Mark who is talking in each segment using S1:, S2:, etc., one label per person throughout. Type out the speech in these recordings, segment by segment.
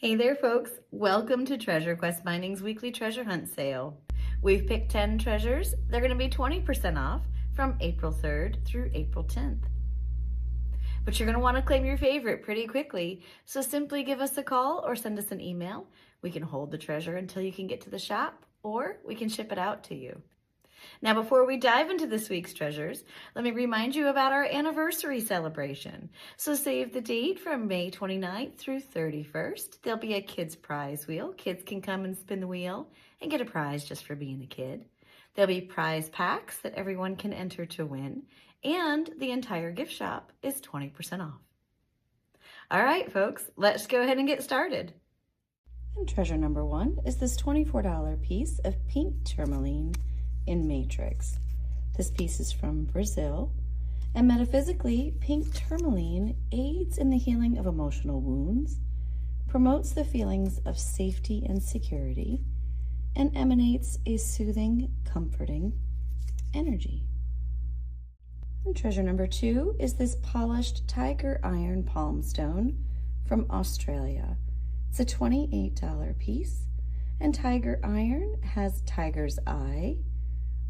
S1: Hey there, folks. Welcome to Treasure Quest Mining's weekly treasure hunt sale. We've picked 10 treasures. They're going to be 20% off from April 3rd through April 10th. But you're going to want to claim your favorite pretty quickly, so simply give us a call or send us an email. We can hold the treasure until you can get to the shop, or we can ship it out to you. Now, before we dive into this week's treasures, let me remind you about our anniversary celebration. So save the date from May 29th through 31st. There'll be a kids prize wheel. Kids can come and spin the wheel and get a prize just for being a kid. There'll be prize packs that everyone can enter to win, and the entire gift shop is 20% off. All right, folks, let's go ahead and get started. And treasure number 1 is this $24 piece of pink tourmaline in matrix. This piece is from Brazil, and metaphysically, pink tourmaline aids in the healing of emotional wounds, promotes the feelings of safety and security, and emanates a soothing, comforting energy. And treasure number 2 is this polished tiger iron palm stone from Australia. It's a $28 piece, and tiger iron has tiger's eye,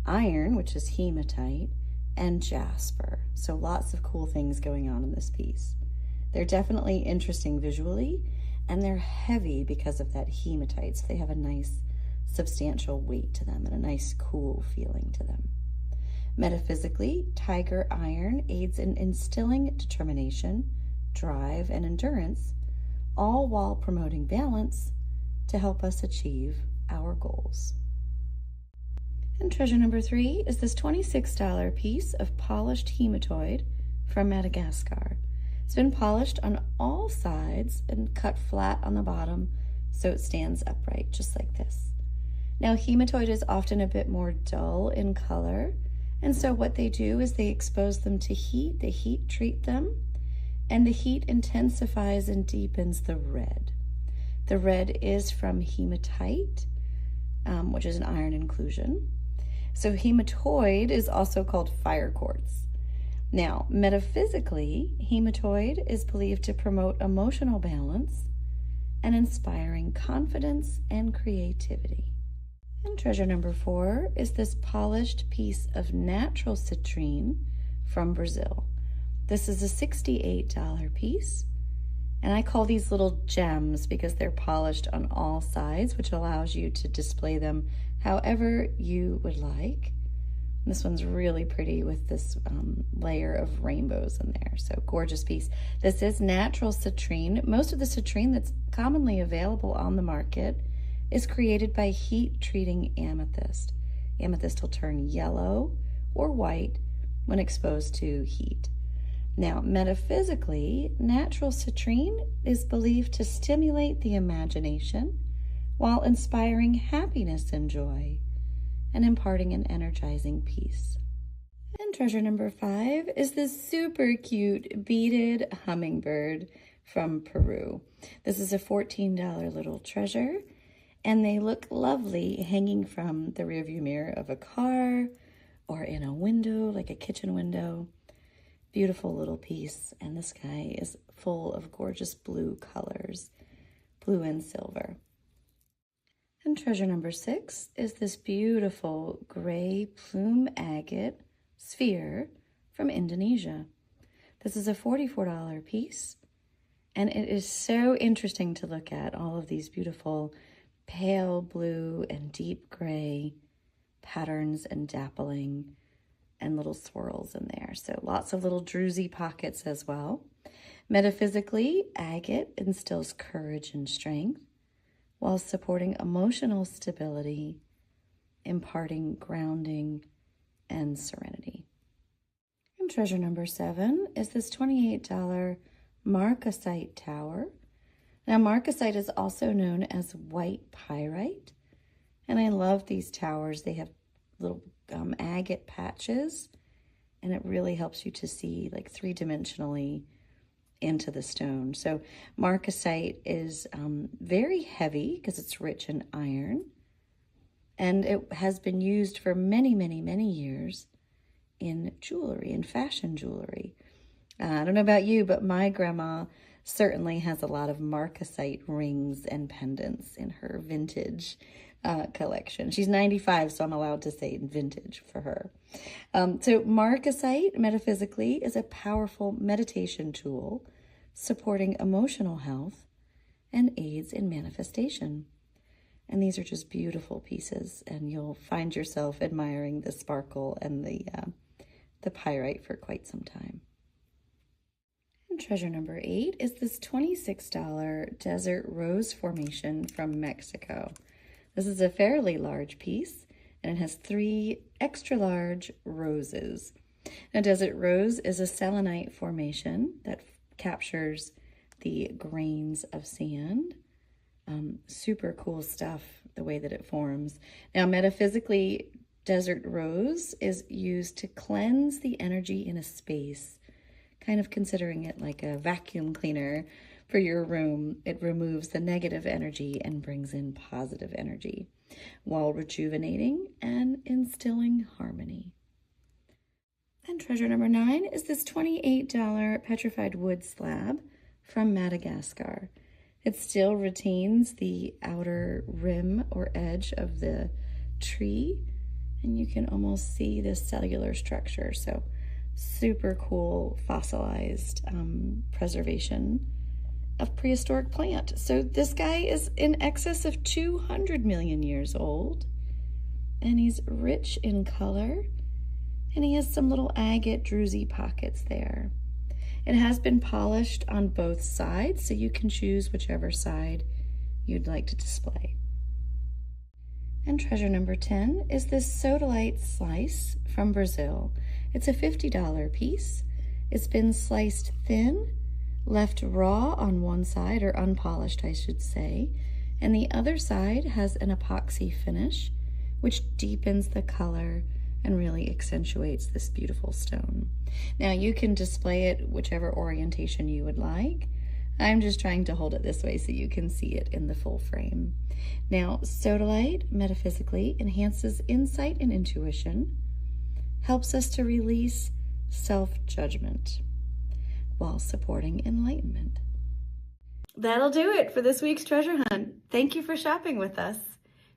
S1: iron, which is hematite, and jasper. So lots of cool things going on in this piece. They're definitely interesting visually, and they're heavy because of that hematite. So they have a nice substantial weight to them and a nice cool feeling to them. Metaphysically, tiger iron aids in instilling determination, drive, and endurance, all while promoting balance to help us achieve our goals. And treasure number 3 is this $26 piece of polished hematoid from Madagascar. It's been polished on all sides and cut flat on the bottom so it stands upright, just like this. Now, hematoid is often a bit more dull in color, and so what they do is they expose them to heat, they heat treat them, and the heat intensifies and deepens the red. The red is from hematite, which is an iron inclusion. So hematoid is also called fire quartz. Now, metaphysically, hematoid is believed to promote emotional balance and inspiring confidence and creativity. And treasure number 4 is this polished piece of natural citrine from Brazil. This is a $68 piece, and I call these little gems because they're polished on all sides, which allows you to display them however you would like. This one's really pretty with this layer of rainbows in there. So gorgeous piece. This is natural citrine. Most of the citrine that's commonly available on the market is created by heat treating amethyst. Amethyst will turn yellow or white when exposed to heat. Now, metaphysically, natural citrine is believed to stimulate the imagination while inspiring happiness and joy and imparting an energizing peace. And treasure number 5 is this super cute beaded hummingbird from Peru. This is a $14 little treasure, and they look lovely hanging from the rearview mirror of a car or in a window, like a kitchen window. Beautiful little piece, and the sky is full of gorgeous blue colors, blue and silver. And treasure number 6 is this beautiful gray plume agate sphere from Indonesia. This is a $44 piece, and it is so interesting to look at all of these beautiful pale blue and deep gray patterns and dappling and little swirls in there. So lots of little druzy pockets as well. Metaphysically, agate instills courage and strength while supporting emotional stability, imparting grounding and serenity. And treasure number 7 is this $28 marcasite tower. Now, marcasite is also known as white pyrite, and I love these towers. They have little agate patches, and it really helps you to see like 3-dimensionally into the stone. So marcasite is very heavy because it's rich in iron, and it has been used for many, many, many years in jewelry, in fashion jewelry. I don't know about you, but my grandma certainly has a lot of marcasite rings and pendants in her vintage collection. She's 95, so I'm allowed to say vintage for her. So marcasite, metaphysically, is a powerful meditation tool supporting emotional health and aids in manifestation. And these are just beautiful pieces, and you'll find yourself admiring the sparkle and the pyrite for quite some time. And treasure number 8 is this $26 desert rose formation from Mexico. This is a fairly large piece, and it has 3 extra large roses. Now, desert rose is a selenite formation that captures the grains of sand. Super cool stuff, the way that it forms. Now, metaphysically, desert rose is used to cleanse the energy in a space, kind of considering it like a vacuum cleaner for your room. It removes the negative energy and brings in positive energy while rejuvenating and instilling harmony. And treasure number 9 is this $28 petrified wood slab from Madagascar. It still retains the outer rim or edge of the tree, and you can almost see the cellular structure. So super cool fossilized preservation of prehistoric plant. So this guy is in excess of 200 million years old, and he's rich in color, and he has some little agate druzy pockets there. It has been polished on both sides, so you can choose whichever side you'd like to display. And treasure number 10 is this sodalite slice from Brazil. It's a $50 piece. It's been sliced thin, left raw on one side, or unpolished, I should say, and the other side has an epoxy finish, which deepens the color and really accentuates this beautiful stone. Now, you can display it whichever orientation you would like. I'm just trying to hold it this way so you can see it in the full frame. Now, sodalite, metaphysically, enhances insight and intuition, helps us to release self-judgment while supporting enlightenment. That'll do it for this week's treasure hunt. Thank you for shopping with us.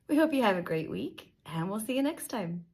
S1: We hope you have a great week, and we'll see you next time.